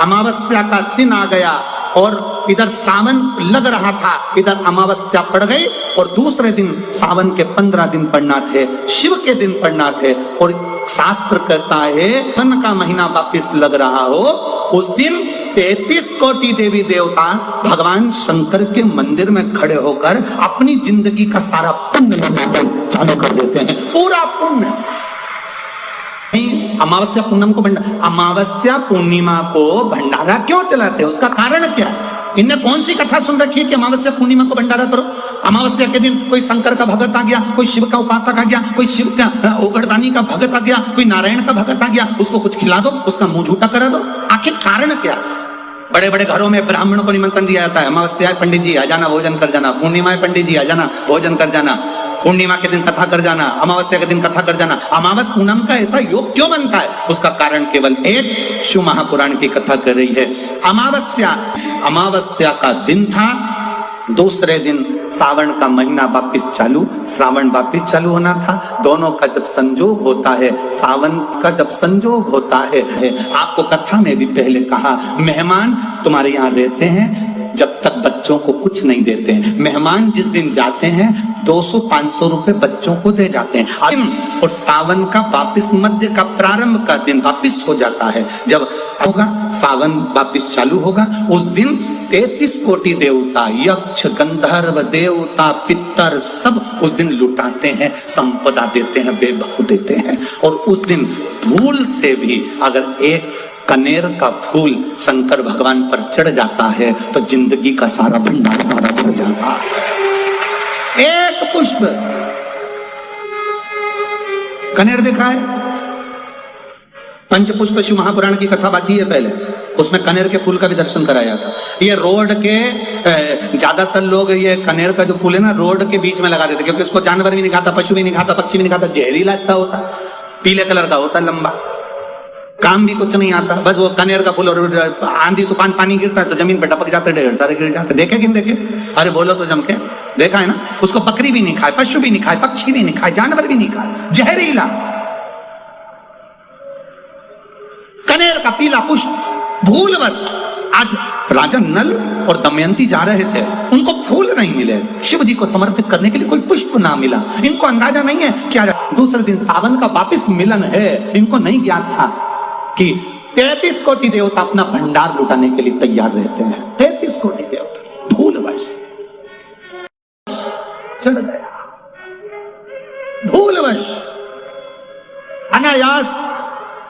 अमावस्या का दिन आ गया और इधर सावन लग रहा था, इधर अमावस्या पड़ गई और दूसरे दिन सावन के 15 दिन पड़ना थे, शिव के दिन पड़ना थे। और शास्त्र कहता है सावन का महीना वापिस लग रहा हो, उस दिन 33 कोटि देवी देवता भगवान शंकर के मंदिर में खड़े होकर अपनी जिंदगी का सारा पुण्य लगाकर चालू कर देते हैं, पूरा पुण्य। अमावस्या पूनम को अमावस्या पूर्णिमा को भंडारा क्यों चलाते हैं, उसका कारण क्या है? इनने कौन सी कथा सुन रखी है कि अमावस्या पूर्णिमा को भंडारा करो? अमावस्या के दिन कोई शंकर का भगत आ गया, कोई शिव का उपासक आ गया, कोई शिव का ओगड़दानी का भगत आ गया, कोई नारायण का भगत आ गया, उसको कुछ खिला दो, उसका मुंह झूठा करा दो। आखिर कारण क्या? बड़े बड़े घरों में ब्राह्मणों को निमंत्रण दिया जाता है, अमावस्या पंडित जी आ जाना, भोजन कर जाना, पूर्णिमा पंडित जी आ जाना, भोजन कर जाना, पूर्णिमा के दिन कथा कर जाना, अमावस्या के दिन कथा कर जाना। अमावस पूनम का ऐसा योग क्यों बनता है? उसका कारण केवल एक, शिव महापुराण की कथा कर रही है। अमावस्या का दिन था, दूसरे दिन सावन का महीना वापिस चालू, श्रावण वापिस चालू होना था। दोनों का जब संजोग होता है, सावन का जब संजोग होता है, आपको कथा में भी पहले कहा, मेहमान तुम्हारे यहाँ रहते हैं जब तक बच्चों को कुछ नहीं देते हैं। मेहमान जिस दिन जाते हैं 200-500 रुपए बच्चों को दे जाते हैं। और सावन का वापिस मध्य का प्रारंभ का दिन वापिस हो जाता है, जब होगा सावन वापिस चालू होगा, उस दिन 33 कोटि देवता, यक्ष, गंधर्व, देवता, पितर सब उस दिन लुटाते हैं, संपदा देते हैं, बेबकू देते हैं। और उस दिन भूल से भी अगर एक कनेर का फूल शंकर भगवान पर चढ़ जाता है तो जिंदगी का सारा भंडारा भर जाता है। एक पुष्प, कनेर देखा है? पंचपुष्प शिव महापुराण की कथा बाजी है पहले, उसमें कनेर के फूल का भी दर्शन कराया था। ये रोड के ज्यादातर लोग ये कनेर का जो फूल है ना रोड के बीच में लगा देते, क्योंकि उसको जानवर भी नहीं खाता, पशु भी नहीं खाता, पक्षी भी नहीं खाता, जहरीला लगता होता, पीले कलर का होता, लंबा, काम भी कुछ नहीं आता, बस वो कनेर का फूल। और आंधी तूफान पानी गिरता है तो जमीन पे टपक जाते, ढेर सारे गिर जाते। देखे कि देखे? अरे बोलो तो जम के देखा है ना? उसको बकरी भी नहीं खाए, पशु भी नहीं खाए, पक्षी भी नहीं खाए, जानवर भी नहीं खाए, जहरीला कनेर का पीला पुष्प। भूलवश आज राजा नल और दमयंती जा रहे थे, उनको फूल नहीं मिले, शिव जी को समर्पित करने के लिए कोई पुष्प ना मिला। इनको अंदाजा नहीं है क्या दूसरे दिन सावन का वापिस मिलन है। इनको नहीं ज्ञात था कि 33 कोटि देवता अपना भंडार लुटाने के लिए तैयार रहते हैं। 33 कोटि देवता भूलवश चढ़ गया, भूलवश अनायास,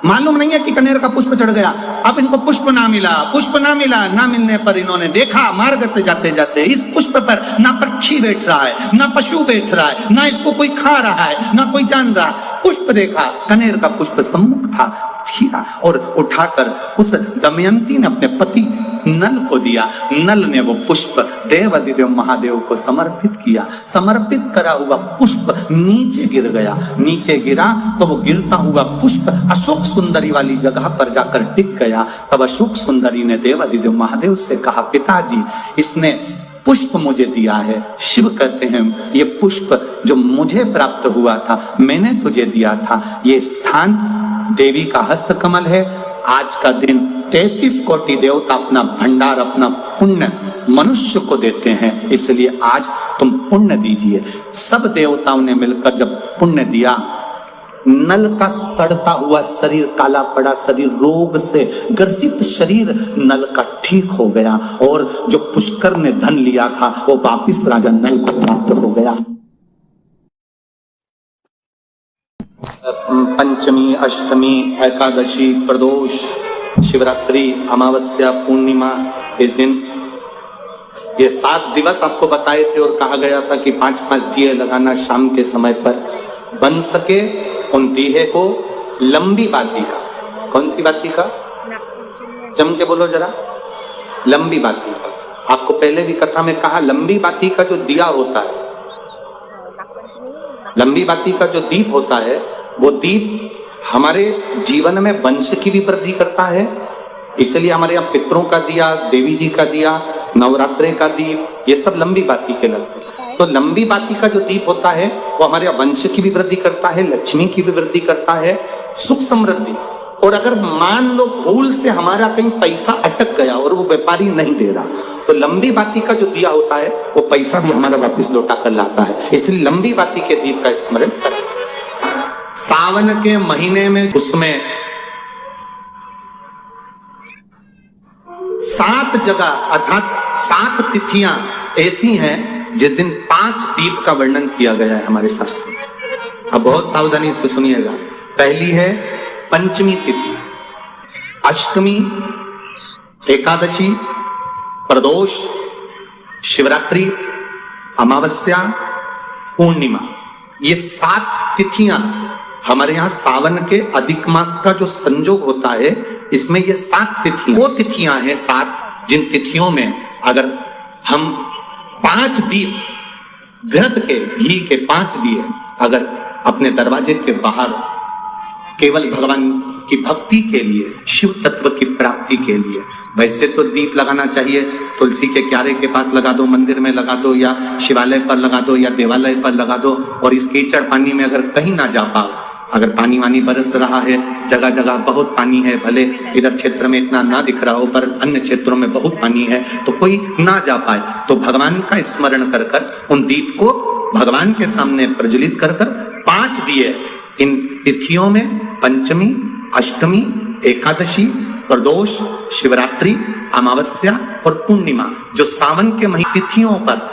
मालूम नहीं है कि कनेर का पुष्प चढ़ गया। अब इनको पुष्प ना मिला, पुष्प ना मिला, ना मिलने पर इन्होंने देखा मार्ग से जाते जाते इस पुष्प पर ना पक्षी बैठ रहा है, ना पशु बैठ रहा है, ना इसको कोई खा रहा है, ना कोई जान रहा। पुष्प देखा, कनेर का पुष्प सम्मुख था, छीना और उठाकर उस दमयंती ने अपने पति नल को दिया। नल ने वो पुष्प देवाधिदेव महादेव को समर्पित किया। समर्पित करा हुआ पुष्प नीचे गिर गया। नीचे गिरा तो वो गिरता हुआ पुष्प अशोक सुंदरी वाली जगह पर जाकर टिक गया। तब अशोक सुंदरी ने देवाधिदेव महादेव से कहा, पिताजी इसने पुष्प मुझे दिया है। शिव कहते हैं ये पुष्प जो मुझे प्राप्त हुआ था मैंने तुझे दिया था। ये स्थान देवी का हस्त कमल है। आज का दिन 33 कोटि देवता अपना भंडार, अपना पुण्य मनुष्य को देते हैं, इसलिए आज तुम पुण्य दीजिए। सब देवताओं ने मिलकर जब पुण्य दिया, नल का सड़ता हुआ शरीर, काला पड़ा शरीर, रोग से ग्रसित शरीर नल का ठीक हो गया और जो पुष्कर ने धन लिया था वो वापिस राजा नल को प्राप्त हो गया। पंचमी, अष्टमी, एकादशी, प्रदोष, शिवरात्रि, अमावस्या, पूर्णिमा, इस दिन ये 7 दिवस आपको बताए थे और कहा गया था कि 5-5 दिए लगाना शाम के समय पर। बन सके उन दिए को लंबी बाती का, कौन सी बाती का? जम के बोलो जरा, लंबी बाती का। आपको पहले भी कथा में कहा, लंबी बाती का जो दिया होता है, लंबी बाती का जो दीप होता है, वो दीप हमारे जीवन में वंश की भी वृद्धि करता है। इसलिए हमारे यहाँ पितरों का दिया, देवी जी का दिया, नवरात्रे का दीप, ये सब लंबी बाती के लगते हैं। तो लंबी बाती का जो दीप होता है वो हमारे वंश की भी वृद्धि करता है, लक्ष्मी की भी वृद्धि करता है, सुख समृद्धि और अगर मान लो भूल से हमारा कहीं पैसा अटक गया और वो व्यापारी नहीं दे रहा, तो लंबी बाती का जो दिया होता है वो पैसा भी हमारा वापस लौटा कर लाता है। इसलिए लंबी बाती के दीप का स्मरण करें। सावन के महीने में उसमें 7 जगह अर्थात 7 तिथियां ऐसी हैं जिस दिन 5 दीप का वर्णन किया गया है हमारे शास्त्र में। अब बहुत सावधानी से सुनिएगा। पहली है पंचमी तिथि, अष्टमी, एकादशी, प्रदोष, शिवरात्रि, अमावस्या, पूर्णिमा। ये 7 तिथियां हमारे यहाँ सावन के अधिक मास का जो संयोग होता है, इसमें ये 7 तिथियां वो तिथियां हैं 7 जिन तिथियों में अगर हम 5 दीप घृत के घी के 5 दिए अगर अपने दरवाजे के बाहर केवल भगवान की भक्ति के लिए, शिव तत्व की प्राप्ति के लिए, वैसे तो दीप लगाना चाहिए तुलसी के क्यारे के पास लगा दो, मंदिर में लगा दो, या शिवालय पर लगा दो, या देवालय पर लगा दो। और इस कीचड़ पानी में अगर कहीं ना जा पाओ, अगर पानी वानी बरस रहा है, जगह जगह बहुत पानी है, भले इधर क्षेत्र में इतना ना दिख रहा हो पर अन्य क्षेत्रों में बहुत पानी है, तो कोई ना जा पाए तो भगवान का स्मरण कर कर उन दीप को भगवान के सामने प्रज्वलित कर कर 5 दिए इन तिथियों में, पंचमी, अष्टमी, एकादशी, प्रदोष, शिवरात्रि, अमावस्या और पूर्णिमा, जो सावन के महीने तिथियों पर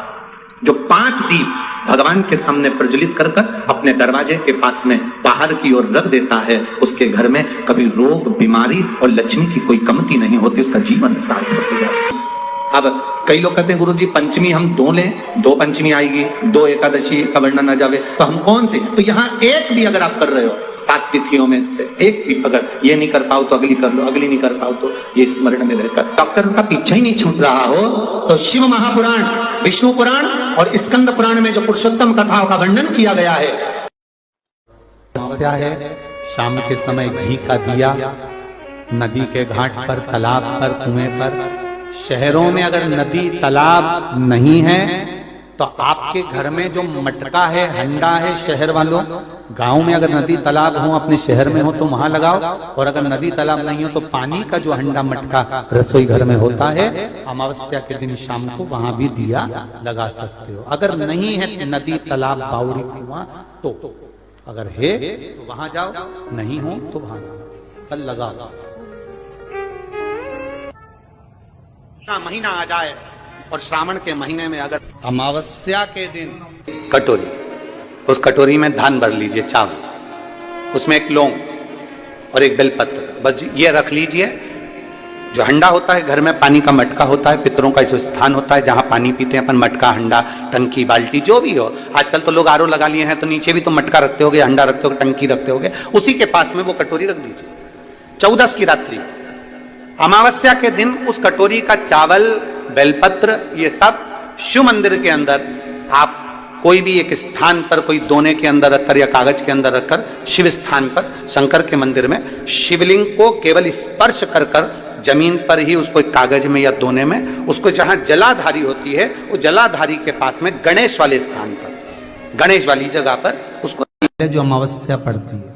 जो 5 दीप भगवान के सामने प्रज्वलित कर कर अपने दरवाजे के पास में बाहर की ओर रख देता है, उसके घर में कभी रोग, बीमारी और लक्ष्मी की कोई कमती नहीं होती, उसका जीवन सार्थक हो जाता है। अब कई लोग कहते हैं गुरुजी पंचमी हम 2 लें, 2 पंचमी आएगी, 2 एकादशी का वर्णन ना जावे, तो हम कौन सी? तो यहाँ एक भी अगर आप कर रहे हो 7 तिथियों में एक भी, अगर ये नहीं कर पाओ तो अगली कर लो, अगली नहीं कर पाओ तो ये स्मरण में रहकर डॉक्टर का पीछा ही नहीं छूट रहा हो, तो शिव महापुराण, विष्णु पुराण और स्कंद पुराण में जो पुरुषोत्तम कथाओं का वर्णन किया गया है शाम के समय घी का दिया नदी के घाट पर, तालाब पर, कुएं पर। शहरों में अगर नदी तालाब नहीं है तो आपके घर में जो मटका है, हंडा है, शहर वालों, गांव में अगर नदी तालाब हो, अपने शहर में हो तो वहां लगाओ, और अगर नदी तालाब नहीं हो तो पानी का जो हंडा मटका रसोई घर में होता है, अमावस्या के दिन शाम को वहां भी दिया लगा सकते हो। अगर नहीं है नदी तालाब, बावड़ी, कुआं, तो अगर है तो वहां जाओ, नहीं हो तो वहां कल लगाओ। महीना आ जाए और श्रावण के महीने में अगर अमावस्या के दिन कटोरी, उस कटोरी में धान भर लीजिए, चावल, उसमें एक लौंग और एक बेलपत्र, बस ये रख लीजिए। जो हंडा होता है घर में, पानी का मटका होता है, पितरों का जो स्थान होता है जहां पानी पीते हैं अपन, मटका, हंडा, टंकी, बाल्टी, जो भी हो। आजकल तो लोग आरओ लगा लिए हैं तो नीचे भी तो मटका रखते होगे, हंडा रखते होगे, टंकी रखते होगे, उसी के पास में वो कटोरी रख दीजिए। 14 की रात्रि, अमावस्या के दिन उस कटोरी का चावल, बेलपत्र, ये सब शिव मंदिर के अंदर आप कोई भी एक स्थान पर, कोई दोने के अंदर रखकर या कागज के अंदर रखकर, शिव स्थान पर, शंकर के मंदिर में शिवलिंग को केवल स्पर्श कर कर जमीन पर ही उसको एक कागज में या दोने में, उसको जहां जलाधारी होती है, वो जलाधारी के पास में गणेश वाले स्थान पर, गणेश वाली जगह पर उसको, जो अमावस्या पड़ती है,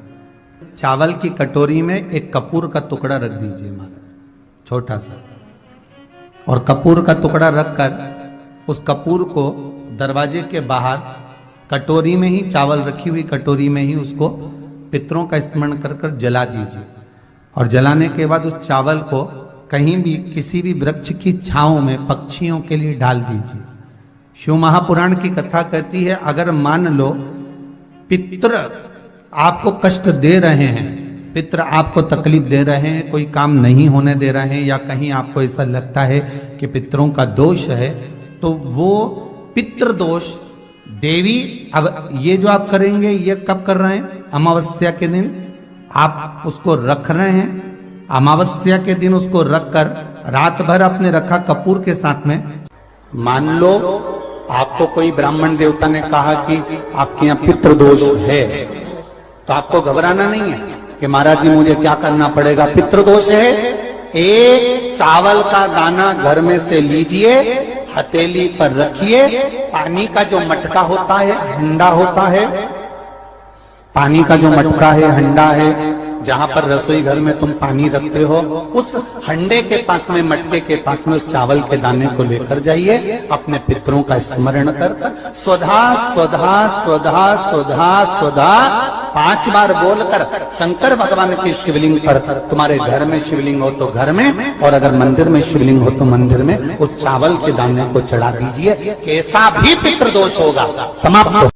चावल की कटोरी में एक कपूर का टुकड़ा रख दीजिए महाराज, छोटा सा, और कपूर का टुकड़ा रखकर उस कपूर को दरवाजे के बाहर कटोरी में ही, चावल रखी हुई कटोरी में ही उसको पितरों का स्मरण कर कर जला दीजिए। और जलाने के बाद उस चावल को कहीं भी किसी भी वृक्ष की छांव में पक्षियों के लिए डाल दीजिए। शिव महापुराण की कथा कहती है, अगर मान लो पितृ आपको कष्ट दे रहे हैं, पितृ आपको तकलीफ दे रहे हैं, कोई काम नहीं होने दे रहे हैं, या कहीं आपको ऐसा लगता है कि पितरों का दोष है, तो वो पितृ दोष देवी, अब ये जो आप करेंगे ये कब कर रहे हैं? अमावस्या के दिन आप उसको रख रहे हैं। अमावस्या के दिन उसको रखकर रात भर अपने रखा कपूर के साथ में, मान लो आपको कोई ब्राह्मण देवता ने कहा कि आपके यहाँ पितृ दोष है, तो आपको घबराना नहीं है कि महाराज जी मुझे क्या करना पड़ेगा, पितृदोष है। एक चावल का दाना घर में से लीजिए, हथेली पर रखिए, पानी का जो मटका होता है, हंडा होता है, पानी का जो मटका है, हंडा है, जहां पर रसोई घर में तुम पानी रखते हो, उस हंडे के पास में, मटके के पास में उस चावल के दाने को लेकर जाइए, अपने पितरों का स्मरण कर स्वधा स्वधा स्वधा स्वधा स्वधा 5 बार बोलकर शंकर भगवान के शिवलिंग पर, तुम्हारे घर में शिवलिंग हो तो घर में, और अगर मंदिर में शिवलिंग हो तो मंदिर में, उस चावल के दाने को चढ़ा दीजिए। कैसा भी पितृदोष होगा समाप्त।